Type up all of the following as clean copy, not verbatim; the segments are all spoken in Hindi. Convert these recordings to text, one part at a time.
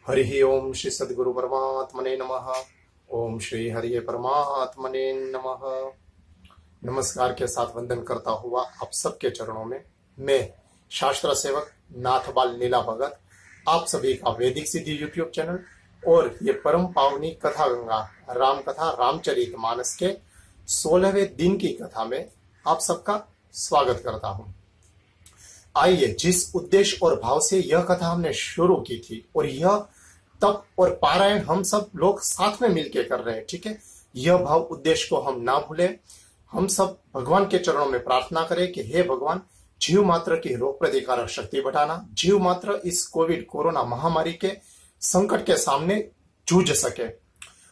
हरि ओम श्री सद्गुरु परमात्मने नमः। ओम श्री हरि परमात्मने नमः। नमस्कार के साथ वंदन करता हुआ आप सबके चरणों में मैं शास्त्र सेवक नाथबाल लीला भगत आप सभी का वैदिक सिद्धि यूट्यूब चैनल और ये परम पावनी कथा गंगा राम कथा रामचरित मानस के 16वें दिन की कथा में आप सबका स्वागत करता हूं। आइए, जिस उद्देश्य और भाव से यह कथा हमने शुरू की थी और यह तप और पारायण हम सब लोग साथ में मिलकर कर रहे हैं, ठीक है। यह भाव उद्देश्य को हम ना भूलें। हम सब भगवान के चरणों में प्रार्थना करें कि हे भगवान, जीव मात्र की रोग प्रतिकारक शक्ति बढ़ाना, जीव मात्र इस कोविड कोरोना महामारी के संकट के सामने जूझ सके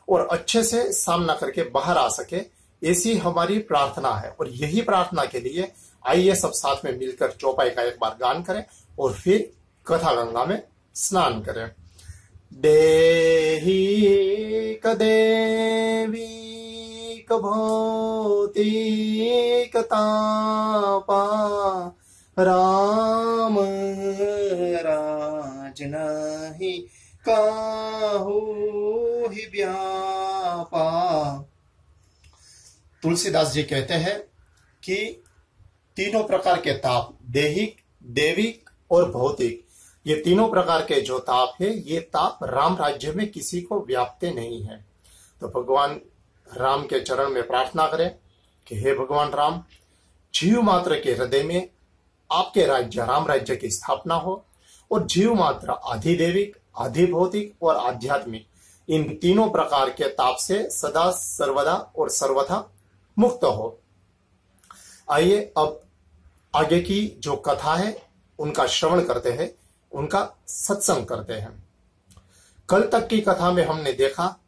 और अच्छे से सामना करके बाहर आ सके, ऐसी हमारी प्रार्थना है। और यही प्रार्थना के लिए आइए सब साथ में मिलकर चौपाई का एक बार गान करें और फिर कथा गंगा में स्नान करें। देही कदेवी भौतिक तापा राम राज नहीं काहू ही व्यापा। तुलसीदास जी कहते हैं कि तीनों प्रकार के ताप, देहिक, देविक और भौतिक, ये तीनों प्रकार के जो ताप है, ये ताप राम राज्य में किसी को व्यापते नहीं है। तो भगवान राम के चरण में प्रार्थना करें कि हे भगवान राम, जीव मात्र के हृदय में आपके राज्य राम राज्य की स्थापना हो और जीव मात्र आधिदेविक, आधिभौतिक और आध्यात्मिक, इन तीनों प्रकार के ताप से सदा सर्वदा और सर्वथा मुक्त हो। आइए अब आगे की जो कथा है उनका श्रवण करते हैं, उनका सत्संग करते हैं। कल तक की कथा में हमने देखा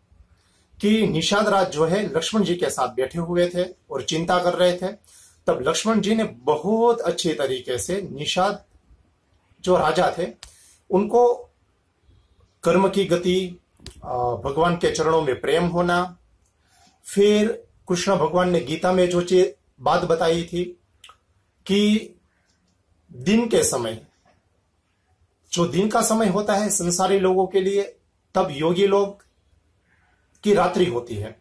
कि निषाद राज जो है लक्ष्मण जी के साथ बैठे हुए थे और चिंता कर रहे थे। तब लक्ष्मण जी ने बहुत अच्छे तरीके से निषाद जो राजा थे उनको कर्म की गति, भगवान के चरणों में प्रेम होना, फिर कृष्ण भगवान ने गीता में जो बात बताई थी कि दिन के समय, जो दिन का समय होता है संसारी लोगों के लिए, तब योगी लोग की रात्रि होती है,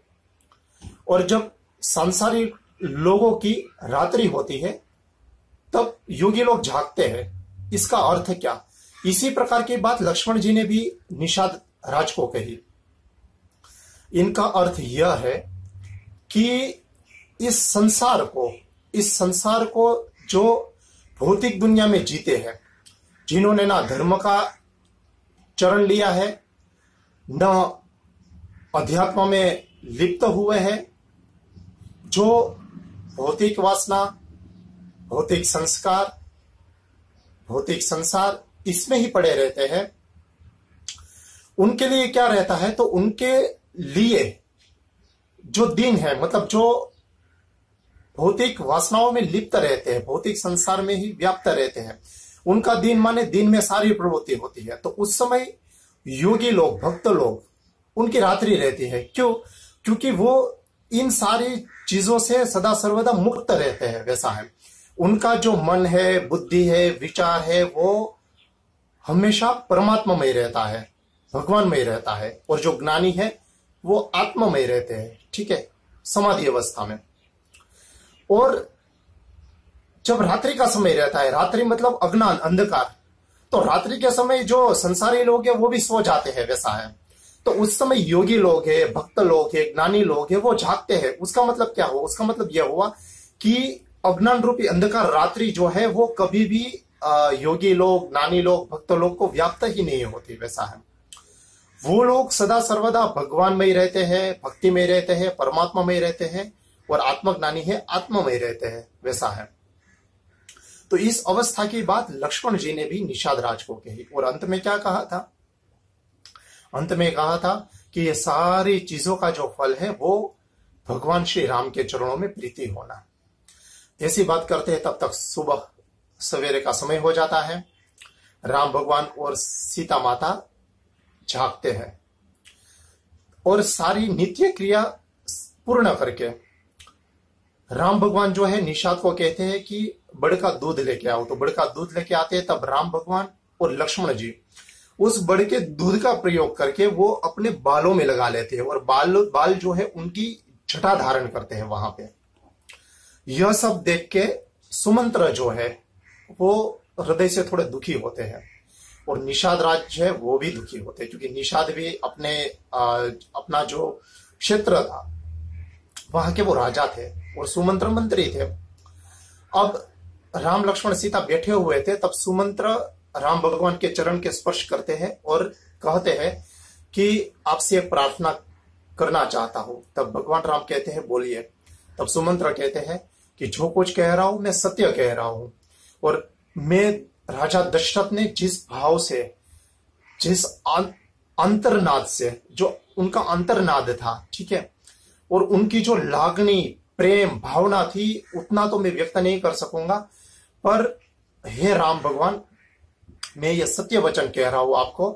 और जब संसारी लोगों की रात्रि होती है तब योगी लोग जागते हैं। इसका अर्थ क्या? इसी प्रकार की बात लक्ष्मण जी ने भी निषाद राज को कही। इनका अर्थ यह है कि इस संसार को जो भौतिक दुनिया में जीते हैं, जिन्होंने ना धर्म का चरण लिया है, न अध्यात्म में लिप्त हुए हैं, जो भौतिक वासना, भौतिक संस्कार, भौतिक संसार इसमें ही पड़े रहते हैं, उनके लिए क्या रहता है? तो उनके लिए जो दिन है, मतलब जो भौतिक वासनाओं में लिप्त रहते हैं, भौतिक संसार में ही व्याप्त रहते हैं, उनका दिन माने दिन में सारी प्रवृत्ति होती है। तो उस समय योगी लोग, भक्त लोग, उनकी रात्रि रहती है। क्यों? क्योंकि वो इन सारी चीजों से सदा सर्वदा मुक्त रहते हैं। वैसा है उनका जो मन है, बुद्धि है, विचार है, वो हमेशा परमात्मामय रहता है, भगवानमय रहता है। और जो ज्ञानी है वो आत्मामय रहते हैं, ठीक है, समाधि अवस्था में। और जब रात्रि का समय रहता है, रात्रि मतलब अज्ञान, अंधकार, तो रात्रि के समय जो संसारी लोग हैं वो भी सो जाते हैं। वैसा है तो उस समय योगी लोग हैं, भक्त लोग हैं, ज्ञानी लोग हैं, वो जागते हैं। उसका मतलब क्या हुआ? उसका मतलब यह हुआ कि अज्ञान रूपी अंधकार रात्रि जो है वो कभी भी योगी लोग, ज्ञानी लोग, भक्त लोग को व्याप्त ही नहीं होती। वैसा है वो लोग सदा सर्वदा भगवान में ही रहते हैं, भक्ति में रहते हैं, परमात्मा में रहते हैं, और आत्मज्ञानी है, आत्मा में रहते हैं। वैसा है तो इस अवस्था की बात लक्ष्मण जी ने भी निषाद राज को कही। और अंत में क्या कहा था? अंत में कहा था कि ये सारी चीजों का जो फल है वो भगवान श्री राम के चरणों में प्रीति होना। ऐसी बात करते हैं तब तक सुबह सवेरे का समय हो जाता है। राम भगवान और सीता माता जागते हैं और सारी नित्य क्रिया पूर्ण करके राम भगवान जो है निषाद को कहते हैं कि बड़ का दूध लेके आओ। तो बड़ का दूध लेके आते हैं। तब राम भगवान और लक्ष्मण जी उस बड़ के दूध का प्रयोग करके वो अपने बालों में लगा लेते हैं और बाल जो है उनकी छटा धारण करते हैं वहां पे। यह सब देख के सुमंत्र जो है वो हृदय से थोड़े दुखी होते हैं और निषाद राज जो है वो भी दुखी होते हैं, क्योंकि निषाद भी अपना जो क्षेत्र था वहां के वो राजा थे और सुमंत्र मंत्री थे। अब राम लक्ष्मण सीता बैठे हुए थे, तब सुमंत्र राम भगवान के चरण के स्पर्श करते हैं और कहते हैं कि आपसे एक प्रार्थना करना चाहता हूं। तब भगवान राम कहते हैं बोलिए। तब सुमंत्र कहते हैं कि जो कुछ कह रहा हूं मैं सत्य कह रहा हूं, और मैं राजा दशरथ ने जिस भाव से, जिस अंतर्नाद से, जो उनका अंतर्नाद था, ठीक है, और उनकी जो लागनी प्रेम भावना थी उतना तो मैं व्यक्त नहीं कर सकूंगा, पर हे राम भगवान मैं ये सत्य वचन कह रहा हूं आपको।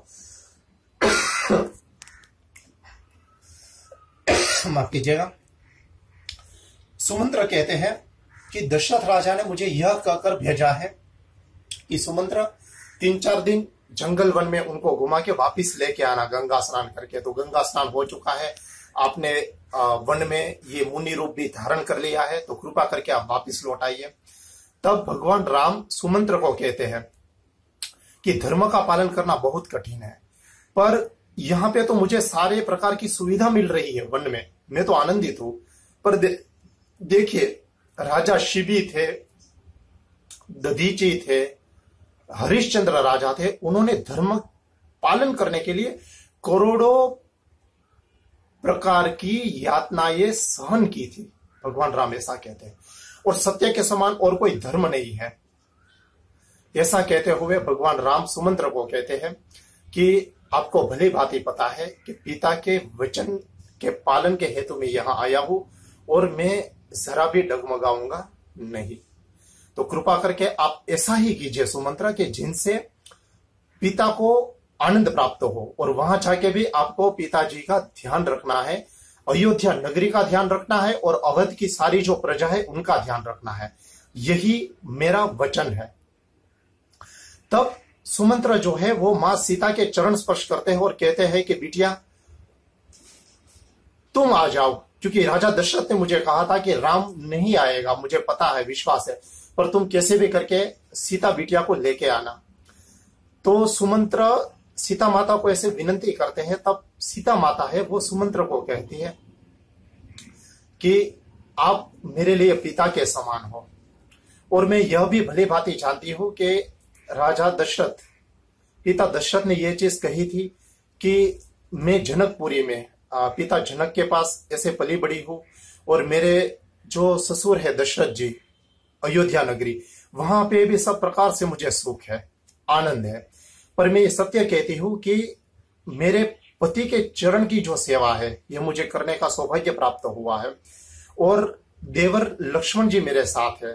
माफ कीजिएगा। सुमंत्र कहते हैं कि दशरथ राजा ने मुझे यह कहकर भेजा है कि सुमंत्र 3-4 दिन जंगल वन में उनको घुमा के वापिस लेके आना गंगा स्नान करके। तो गंगा स्नान हो चुका है, आपने वन में ये मुनि रूप भी धारण कर लिया है, तो कृपा करके आप वापिस लौट आइए। तब भगवान राम सुमंत्र को कहते हैं कि धर्म का पालन करना बहुत कठिन है, पर यहां पे तो मुझे सारे प्रकार की सुविधा मिल रही है वन में, मैं तो आनंदित हूं। पर देखिए राजा शिबी थे, दधीची थे, हरिश्चंद्र राजा थे, उन्होंने धर्म पालन करने के लिए करोड़ों प्रकार की यातनाएं सहन की थी। भगवान राम ऐसा कहते हैं, और सत्य के समान और कोई धर्म नहीं है। ऐसा कहते हुए भगवान राम सुमंत्र को कहते हैं कि आपको भली भांति पता है कि पिता के वचन के पालन के हेतु में यहां आया हूं और मैं जरा भी डगमगाऊंगा नहीं। तो कृपा करके आप ऐसा ही कीजिए सुमंत्र के जिनसे पिता को आनंद प्राप्त हो, और वहां जाके भी आपको पिताजी का ध्यान रखना है, अयोध्या नगरी का ध्यान रखना है, और अवध की सारी जो प्रजा है उनका ध्यान रखना है। यही मेरा वचन है। तब सुमंत्र जो है वो मां सीता के चरण स्पर्श करते हैं और कहते हैं कि बिटिया तुम आ जाओ, क्योंकि राजा दशरथ ने मुझे कहा था कि राम नहीं आएगा, मुझे पता है, विश्वास है, पर तुम कैसे भी करके सीता बिटिया को लेके आना। तो सुमंत्र सीता माता को ऐसे विनती करते हैं। तब सीता माता है वो सुमंत्र को कहती है कि आप मेरे लिए पिता के समान हो, और मैं यह भी भली भांति जानती हूं कि राजा दशरथ, पिता दशरथ ने यह चीज कही थी कि मैं जनकपुरी में पिता जनक के पास ऐसे पली बड़ी हूं, और मेरे जो ससुर है दशरथ जी अयोध्या नगरी, वहां पे भी सब प्रकार से मुझे सुख है, आनंद है। पर मैं ये सत्य कहती हूं कि मेरे पति के चरण की जो सेवा है यह मुझे करने का सौभाग्य प्राप्त हुआ है, और देवर लक्ष्मण जी मेरे साथ है।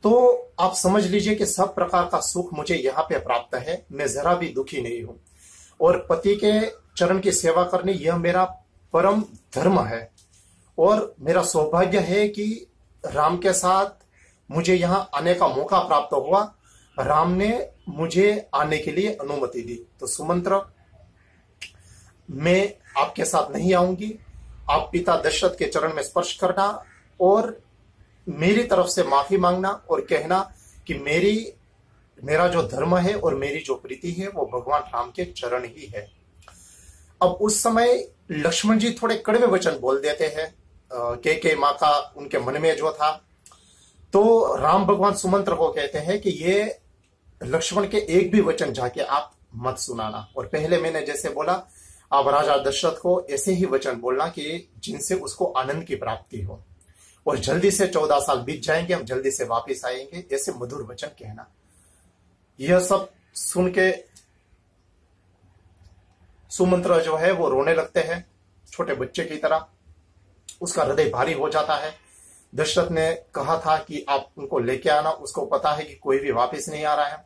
तो आप समझ लीजिए कि सब प्रकार का सुख मुझे यहाँ पे प्राप्त है, मैं जरा भी दुखी नहीं हूं, और पति के चरण की सेवा करनी यह मेरा परम धर्म है, और मेरा सौभाग्य है कि राम के साथ मुझे यहाँ आने का मौका प्राप्त हुआ। राम ने मुझे आने के लिए अनुमति दी। तो सुमंत्र मैं आपके साथ नहीं आऊंगी, आप पिता दशरथ के चरण में स्पर्श करना और मेरी तरफ से माफी मांगना और कहना कि मेरा जो धर्म है और मेरी जो प्रीति है वो भगवान राम के चरण ही है। अब उस समय लक्ष्मण जी थोड़े कड़वे वचन बोल देते हैं, के माँ का उनके मन में जो था। तो राम भगवान सुमंत्र को कहते हैं कि ये लक्ष्मण के एक भी वचन जाके आप मत सुनाना, और पहले मैंने जैसे बोला आप राजा दशरथ को ऐसे ही वचन बोलना कि जिनसे उसको आनंद की प्राप्ति हो, और जल्दी से 14 साल बीत जाएंगे, हम जल्दी से वापस आएंगे, ऐसे मधुर वचन कहना। यह सब सुन के सुमंत्र जो है वो रोने लगते हैं छोटे बच्चे की तरह, उसका हृदय भारी हो जाता है। दशरथ ने कहा था कि आप उनको लेके आना, उसको पता है कि कोई भी वापस नहीं आ रहा है।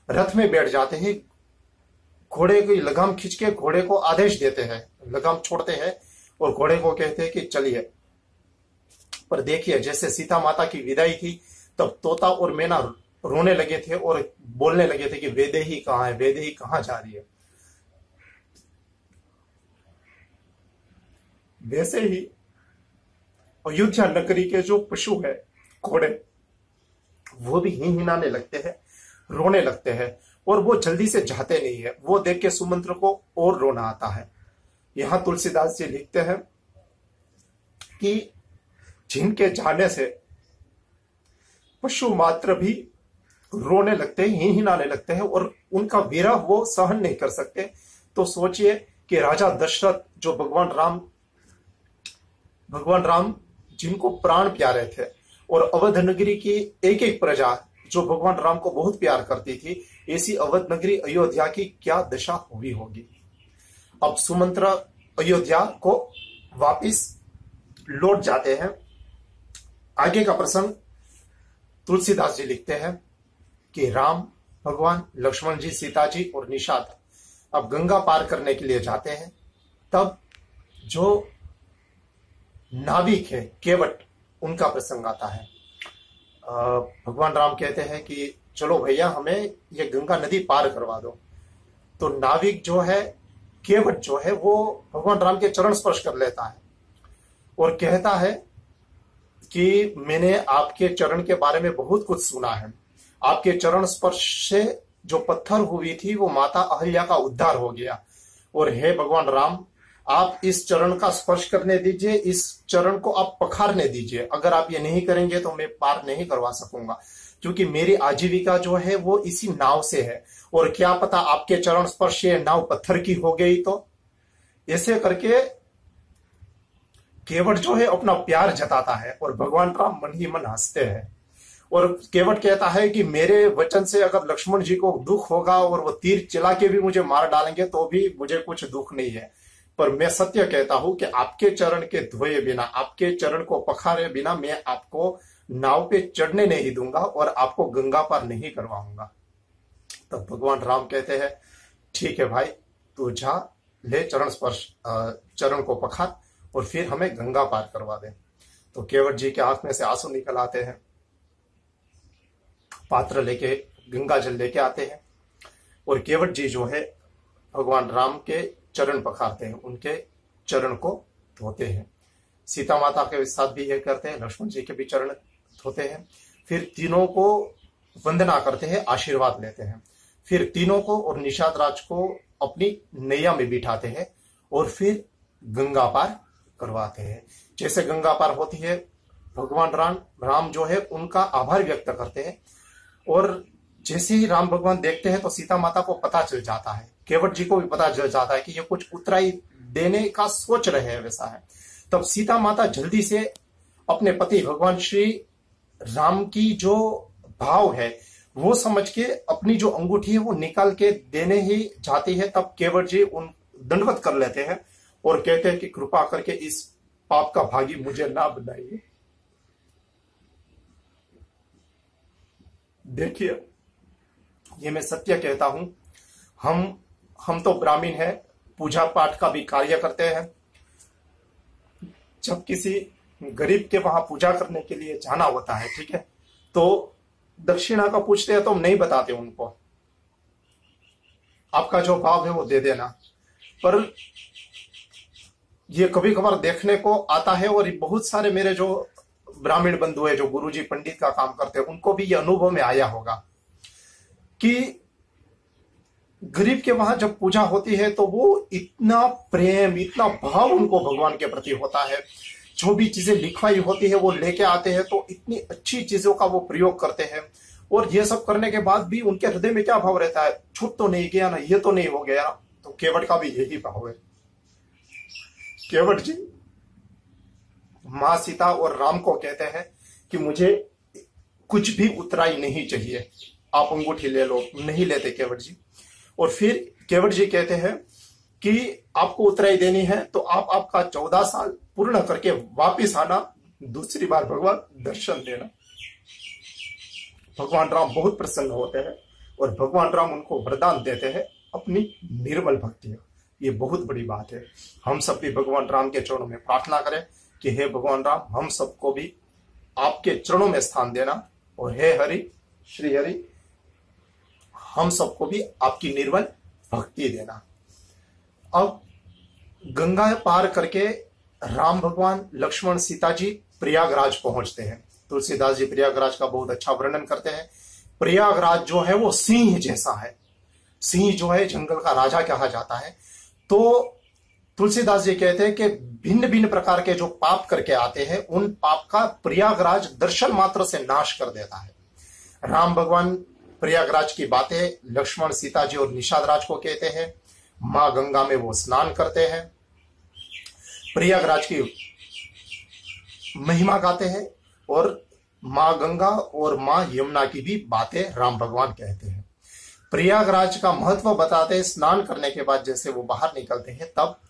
रथ में बैठ जाते हैं, घोड़े की लगाम खींच के घोड़े को आदेश देते हैं, लगाम छोड़ते हैं और घोड़े को कहते हैं कि चलिए। पर देखिए जैसे सीता माता की विदाई थी तब तोता और मैना रोने लगे थे और बोलने लगे थे कि वैदेही कहाँ है, वैदेही कहाँ जा रही है। वैसे ही अयोध्या नगरी के जो पशु है, घोड़े, वो भी हिनहिनाने लगते हैं, रोने लगते हैं, और वो जल्दी से जाते नहीं है। वो देख के सुमंत्र को और रोना आता है। यहां तुलसीदास जी लिखते हैं कि जिनके जाने से पशु मात्र भी रोने लगते हैं, हिनहिनाने लगते हैं, और उनका विरह वो सहन नहीं कर सकते। तो सोचिए कि राजा दशरथ, जो भगवान राम जिनको प्राण प्यारे थे, और अवध नगरी की एक एक प्रजा जो भगवान राम को बहुत प्यार करती थी, ऐसी अवध नगरी अयोध्या की क्या दशा हुई होगी। अब सुमंत्र अयोध्या को वापिस लौट जाते हैं। आगे का प्रसंग तुलसीदास जी लिखते हैं कि राम भगवान, लक्ष्मण जी, सीता जी और निषाद अब गंगा पार करने के लिए जाते हैं। तब जो नाविक है केवट, उनका प्रसंग आता है। भगवान राम कहते हैं कि चलो भैया, हमें ये गंगा नदी पार करवा दो। तो नाविक जो है, केवट जो है, वो भगवान राम के चरण स्पर्श कर लेता है और कहता है कि मैंने आपके चरण के बारे में बहुत कुछ सुना है। आपके चरण स्पर्श से जो पत्थर हुई थी वो माता अहल्या का उद्धार हो गया। और हे भगवान राम, आप इस चरण का स्पर्श करने दीजिए, इस चरण को आप पखारने दीजिए। अगर आप ये नहीं करेंगे तो मैं पार नहीं करवा सकूंगा, क्योंकि मेरी आजीविका जो है वो इसी नाव से है, और क्या पता आपके चरण स्पर्श से नाव पत्थर की हो गई तो। ऐसे करके केवट जो है अपना प्यार जताता है, और भगवान राम मन ही मन हंसते हैं। और केवट कहता है कि मेरे वचन से अगर लक्ष्मण जी को दुख होगा और वो तीर चला के भी मुझे मार डालेंगे तो भी मुझे कुछ दुख नहीं है, पर मैं सत्य कहता हूं कि आपके चरण के धोए बिना, आपके चरण को पखारे बिना मैं आपको नाव पे चढ़ने नहीं दूंगा और आपको गंगा पार नहीं करवाऊंगा। तब भगवान राम कहते हैं, ठीक है भाई, तू जा, ले चरण स्पर्श, चरण को पखार और फिर हमें गंगा पार करवा दे। तो केवट जी के आंख में से आंसू निकल आते हैं। पात्र लेके गंगा जल लेके आते हैं, और केवट जी जो है भगवान राम के चरण पखारते हैं, उनके चरण को धोते हैं। सीता माता के साथ भी ये करते हैं, लक्ष्मण जी के भी चरण धोते हैं। फिर तीनों को वंदना करते हैं, आशीर्वाद लेते हैं। फिर तीनों को और निषाद राज को अपनी नैया में बिठाते हैं और फिर गंगा पार करवाते हैं। जैसे गंगा पार होती है, भगवान राम जो है उनका आभार व्यक्त करते हैं, और जैसे ही राम भगवान देखते हैं तो सीता माता को पता चल जाता है, केवट जी को भी पता चल जाता है कि ये कुछ उतराई देने का सोच रहे हैं, वैसा है। तब सीता माता जल्दी से अपने पति भगवान श्री राम की जो भाव है वो समझ के अपनी जो अंगूठी है वो निकाल के देने ही जाती है। तब केवट जी उन दंडवत कर लेते हैं और कहते हैं कि कृपा करके इस पाप का भागी मुझे ना बनाइए। देखिए, ये मैं सत्य कहता हूं, हम तो ब्राह्मण हैं, पूजा पाठ का भी कार्य करते हैं। जब किसी गरीब के वहां पूजा करने के लिए जाना होता है, ठीक है, तो दक्षिणा का पूछते हैं तो हम नहीं बताते उनको, आपका जो भाव है वो दे देना। पर ये कभी कभार देखने को आता है, और बहुत सारे मेरे जो ब्राह्मण बंधु है जो गुरुजी पंडित का काम करते हैं, उनको भी ये अनुभव में आया होगा कि गरीब के वहां जब पूजा होती है तो वो इतना प्रेम, इतना भाव उनको भगवान के प्रति होता है। जो भी चीजें लिखवाई होती है वो लेके आते हैं, तो इतनी अच्छी चीजों का वो प्रयोग करते हैं। और ये सब करने के बाद भी उनके हृदय में क्या भाव रहता है, छूट तो नहीं गया ना, ये तो नहीं हो गया ना। तो केवट का भी यही भाव है। केवट जी मां सीता और राम को कहते हैं कि मुझे कुछ भी उतराई नहीं चाहिए, आप अंगूठी ले लो। नहीं लेते केवट जी। और फिर केवट जी कहते हैं कि आपको उतराई देनी है तो आप आपका 14 साल पूर्ण करके वापिस आना, दूसरी बार भगवान दर्शन देना। भगवान राम बहुत प्रसन्न होते हैं और भगवान राम उनको वरदान देते हैं अपनी निर्मल भक्ति। ये बहुत बड़ी बात है। हम सब भी भगवान राम के चरणों में प्रार्थना करें कि हे भगवान राम, हम सबको भी आपके चरणों में स्थान देना, और हे हरि, श्री हरि, हम सबको भी आपकी निर्मल भक्ति देना। अब गंगा पार करके राम भगवान लक्ष्मण सीता जी प्रयागराज पहुंचते हैं। तुलसीदास जी प्रयागराज का बहुत अच्छा वर्णन करते हैं। प्रयागराज जो है वो सिंह जैसा है, सिंह जो है जंगल का राजा कहा जाता है। तो तुलसीदास जी कहते हैं कि भिन्न भिन्न प्रकार के जो पाप करके आते हैं उन पाप का प्रयागराज दर्शन मात्र से नाश कर देता है। राम भगवान प्रयागराज की बातें लक्ष्मण सीता जी और निषाद राज को कहते हैं। मां गंगा में वो स्नान करते हैं, प्रयागराज की महिमा गाते हैं और मां गंगा और मां यमुना की भी बातें राम भगवान कहते हैं। प्रयागराज का महत्व बताते हैं। स्नान करने के बाद जैसे वो बाहर निकलते हैं तब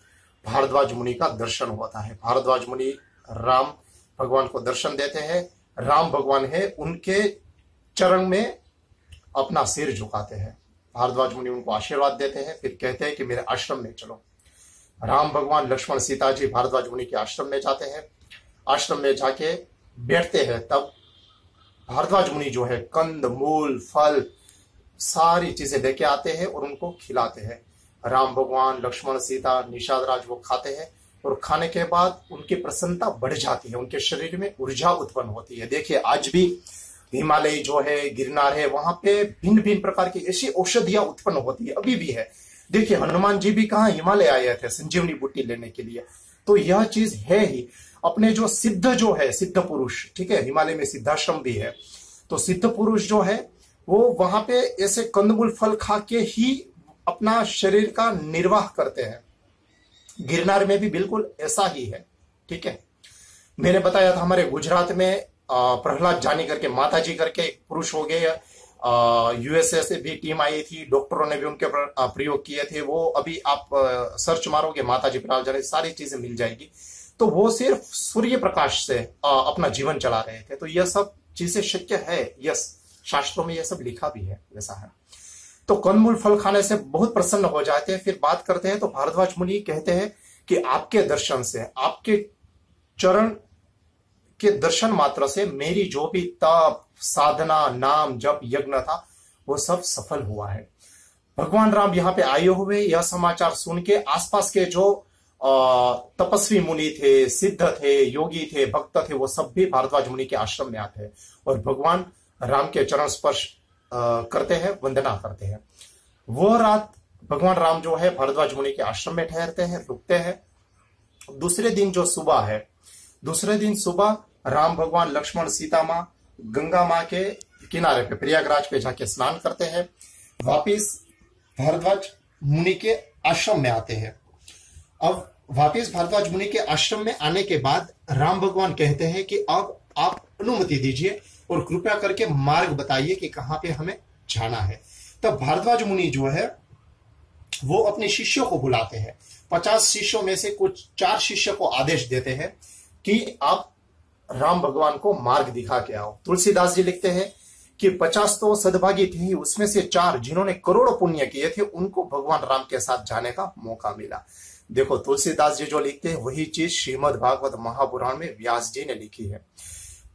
भारद्वाज मुनि का दर्शन होता है। भारद्वाज मुनि राम भगवान को दर्शन देते हैं। राम भगवान है उनके चरण में अपना सिर झुकाते हैं। भारद्वाज मुनि उनको आशीर्वाद देते हैं, फिर कहते हैं कि मेरे आश्रम में चलो। राम भगवान लक्ष्मण सीता जी भारद्वाज मुनि के आश्रम में जाते हैं। आश्रम में जाके बैठते हैं तब भारद्वाज मुनि जो है कंद मूल फल सारी चीजें लेके आते हैं और उनको खिलाते हैं। राम भगवान लक्ष्मण सीता निषाद राज वो खाते हैं और खाने के बाद उनकी प्रसन्नता बढ़ जाती है, उनके शरीर में ऊर्जा उत्पन्न होती है। देखिए आज भी हिमालय जो है, गिरनार है, वहां पे भिन्न भिन्न प्रकार की ऐसी औषधियां उत्पन्न होती है, अभी भी है। देखिए हनुमान जी भी कहाँ हिमालय आए थे संजीवनी बूटी लेने के लिए। तो यह चीज है ही। अपने जो सिद्ध जो है, सिद्ध पुरुष, ठीक है, हिमालय में सिद्धाश्रम भी है, तो सिद्ध पुरुष जो है वो वहां पे ऐसे कंदमूल फल खा के ही अपना शरीर का निर्वाह करते हैं। गिरनार में भी बिल्कुल ऐसा ही है, ठीक है। मैंने बताया था हमारे गुजरात में प्रहलाद जानी करके माता जी करके पुरुष हो गए। यूएसए से भी टीम आई थी, डॉक्टरों ने भी उनके प्रयोग किए थे। वो अभी आप सर्च मारोगे माता जी प्रहलाद जानी, सारी चीजें मिल जाएगी। तो वो सिर्फ सूर्य प्रकाश से अपना जीवन चला रहे थे। तो यह सब चीजें शक्य है, यस, शास्त्रों में यह सब लिखा भी है, वैसा है। तो कंदमूल फल खाने से बहुत प्रसन्न हो जाते हैं। फिर बात करते हैं तो भारद्वाज मुनि कहते हैं कि आपके दर्शन से, आपके चरण के दर्शन मात्र से मेरी जो भी तप साधना नाम जप यज्ञ था वो सब सफल हुआ है। भगवान राम यहाँ पे आए हुए, यह समाचार सुन के आसपास के जो तपस्वी मुनि थे, सिद्ध थे, योगी थे, भक्त थे, वो सब भी भारद्वाज मुनि के आश्रम में आते हैं और भगवान राम के चरण स्पर्श करते हैं, वंदना करते हैं। वो रात भगवान राम जो है भारद्वाज मुनि के आश्रम में ठहरते हैं, रुकते हैं। दूसरे दिन जो सुबह है, दूसरे दिन सुबह राम भगवान लक्ष्मण सीता माँ गंगा माँ के किनारे पे प्रयागराज पे जाके स्नान करते हैं, वापिस भारद्वाज मुनि के आश्रम में आते हैं। अब वापिस भारद्वाज मुनि के आश्रम में आने के बाद राम भगवान कहते हैं कि अब आप अनुमति दीजिए और कृपया करके मार्ग बताइए कि कहां पे हमें जाना है। तब भारद्वाज मुनि जो है वो अपने शिष्यों को बुलाते हैं। 50 शिष्यों में से कुछ 4 शिष्य को आदेश देते हैं कि आप राम भगवान को मार्ग दिखा के आओ। तुलसीदास जी लिखते हैं कि 50 तो सद्भागी थे ही, उसमें से 4 जिन्होंने करोड़ों पुण्य किए थे उनको भगवान राम के साथ जाने का मौका मिला। देखो तुलसीदास जी जो लिखते हैं वही चीज श्रीमद् भागवत महापुराण में व्यास जी ने लिखी है।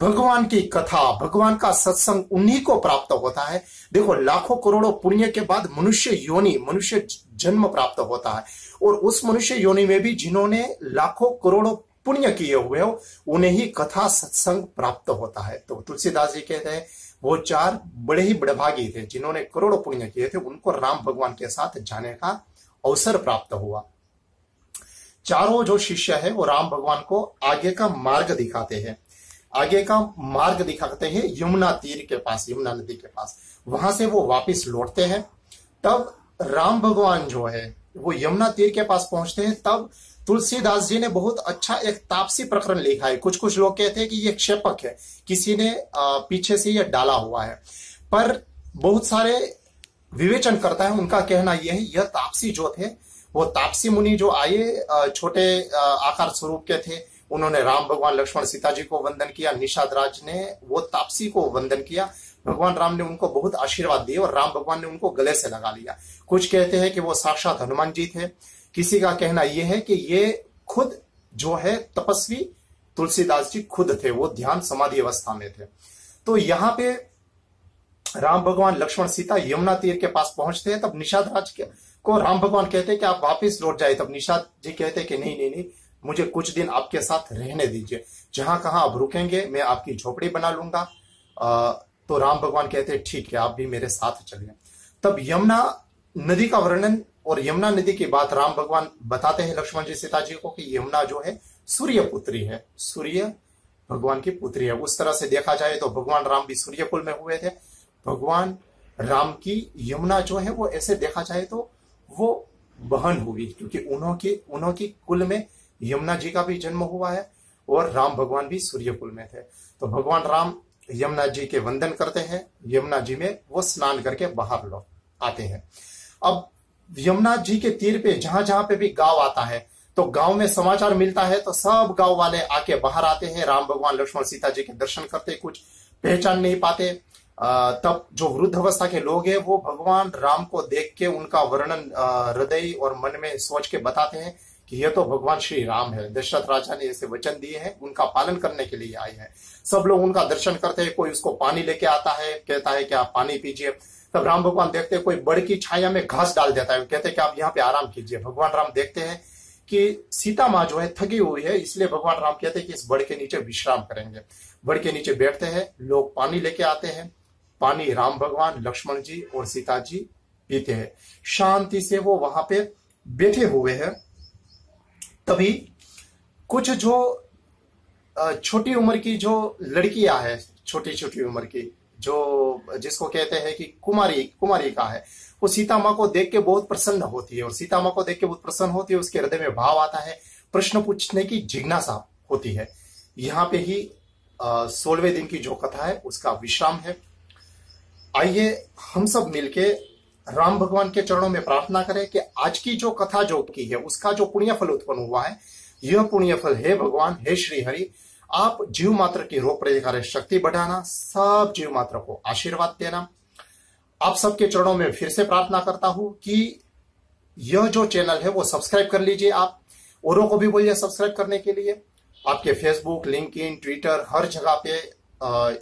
भगवान की कथा, भगवान का सत्संग उन्हीं को प्राप्त होता है। देखो लाखों करोड़ों पुण्य के बाद मनुष्य योनि, मनुष्य जन्म प्राप्त होता है और उस मनुष्य योनि में भी जिन्होंने लाखों करोड़ों पुण्य किए हुए हो उन्हें ही कथा सत्संग प्राप्त होता है। तो तुलसीदास जी कहते हैं वो 4 बड़े ही बड़भागी थे जिन्होंने करोड़ों पुण्य किए थे, उनको राम भगवान के साथ जाने का अवसर प्राप्त हुआ। चारों जो शिष्य है वो राम भगवान को आगे का मार्ग दिखाते हैं। आगे का मार्ग दिखाते हैं यमुना तीर के पास, यमुना नदी के पास। वहां से वो वापस लौटते हैं। तब राम भगवान जो है वो यमुना तीर के पास पहुंचते हैं। तब तुलसीदास जी ने बहुत अच्छा एक तापसी प्रकरण लिखा है। कुछ कुछ लोग कहते हैं कि ये क्षेपक है, किसी ने पीछे से ये डाला हुआ है, पर बहुत सारे विवेचन करता है उनका कहना यह है यह तापसी जो थे वो तापसी मुनि जो आए छोटे आकार स्वरूप के थे, उन्होंने राम भगवान लक्ष्मण सीता जी को वंदन किया। निषाद राज ने वो तापसी को वंदन किया। भगवान राम ने उनको बहुत आशीर्वाद दिए और राम भगवान ने उनको गले से लगा लिया। कुछ कहते हैं कि वो साक्षात हनुमान जी थे, किसी का कहना यह है कि ये खुद जो है तपस्वी तुलसीदास जी खुद थे, वो ध्यान समाधि अवस्था में थे। तो यहाँ पे राम भगवान लक्ष्मण सीता यमुना तीर के पास पहुंचते हैं। तब निषाद राज को राम भगवान कहते हैं कि आप वापस लौट जाए। तब निषाद जी कहते हैं कि नहीं नहीं नहीं, मुझे कुछ दिन आपके साथ रहने दीजिए, जहां कहां आप रुकेंगे मैं आपकी झोपड़ी बना लूंगा। तो राम भगवान कहते हैं ठीक है, आप भी मेरे साथ चलिए। तब यमुना नदी का वर्णन और यमुना नदी की बात राम भगवान बताते हैं लक्ष्मण जी सीता जी को कि यमुना जो है सूर्य पुत्री है, सूर्य भगवान की पुत्री है। उस तरह से देखा जाए तो भगवान राम भी सूर्य कुल में हुए थे। भगवान राम की यमुना जो है वो ऐसे देखा जाए तो वो बहन हुई, क्योंकि उन्होंने कुल में यमुना जी का भी जन्म हुआ है और राम भगवान भी सूर्य कुल में थे। तो भगवान राम यमुना जी के वंदन करते हैं, यमुना जी में वो स्नान करके बाहर लौट आते हैं। अब यमुना जी के तीर पे जहां जहां पे भी गांव आता है तो गांव में समाचार मिलता है तो सब गांव वाले आके बाहर आते हैं। राम भगवान लक्ष्मण सीता जी के दर्शन करते, कुछ पहचान नहीं पाते। तब जो वृद्ध अवस्था के लोग हैं वो भगवान राम को देख के उनका वर्णन हृदय और मन में सोच के बताते हैं कि ये तो भगवान श्री राम है। दशरथ राजा ने ऐसे वचन दिए हैं, उनका पालन करने के लिए आए हैं। सब लोग उनका दर्शन करते हैं, कोई उसको पानी लेके आता है, कहता है कि आप पानी पीजिए। तब राम भगवान देखते हैं कोई बड़ की छाया में घास डाल देता है, कहते हैं कि आप यहाँ पे आराम कीजिए। भगवान राम देखते हैं कि सीता माँ जो है थकी हुई है, इसलिए भगवान राम कहते हैं कि इस बड़ के नीचे विश्राम करेंगे। बड़ के नीचे बैठते हैं, लोग पानी लेके आते हैं। पानी राम भगवान, लक्ष्मण जी और सीता जी पीते हैं। शांति से वो वहां पे बैठे हुए हैं। तभी कुछ जो छोटी उम्र की जो लड़कियां हैं, छोटी छोटी उम्र की, जो जिसको कहते हैं कि कुमारी का है, वो सीता माँ को देख के बहुत प्रसन्न होती है। और सीता माँ को देख के बहुत प्रसन्न होती है, उसके हृदय में भाव आता है, प्रश्न पूछने की जिज्ञासा होती है। यहाँ पे ही 16वें दिन की जो कथा है उसका विश्राम है। आइए हम सब मिलके राम भगवान के चरणों में प्रार्थना करें कि आज की जो कथा जो की है उसका जो पुण्य फल उत्पन्न हुआ है, यह पुण्य फल है भगवान, हे श्री हरि, आप जीव मात्र की रोग प्रतिकारक शक्ति बढ़ाना, सब जीव मात्र को आशीर्वाद देना। आप सबके चरणों में फिर से प्रार्थना करता हूं कि यह जो चैनल है वो सब्सक्राइब कर लीजिए। आप औरों को भी बोलिए सब्सक्राइब करने के लिए। आपके फेसबुक, लिंक्डइन, ट्विटर, हर जगह पे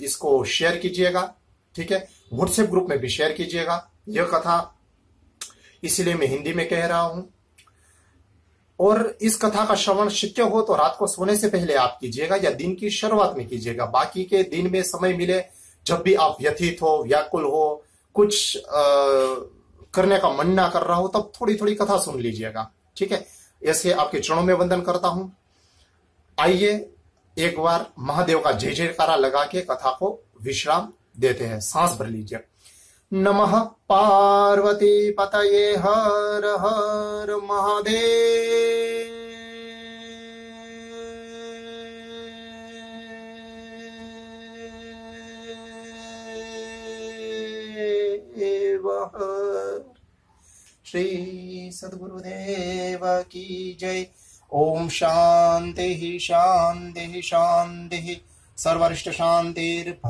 इसको शेयर कीजिएगा, ठीक है। व्हाट्सएप ग्रुप में भी शेयर कीजिएगा। यह कथा इसलिए मैं हिंदी में कह रहा हूं। और इस कथा का श्रवण शक्य हो तो रात को सोने से पहले आप कीजिएगा या दिन की शुरुआत में कीजिएगा। बाकी के दिन में समय मिले, जब भी आप व्यथित हो, व्याकुल हो, कुछ करने का मन ना कर रहा हो, तब थोड़ी थोड़ी कथा सुन लीजिएगा, ठीक है। ऐसे आपके चरणों में वंदन करता हूं। आइए एक बार महादेव का जय जयकारा लगा के कथा को विश्राम देते हैं। सांस भर लीजिए। नमः पार्वती पतये हर हर महादेव। श्री सद्गुरुदेव की जय। ओम शांति शांति शांति। सर्वरिष्ट शांतिर्भवतु।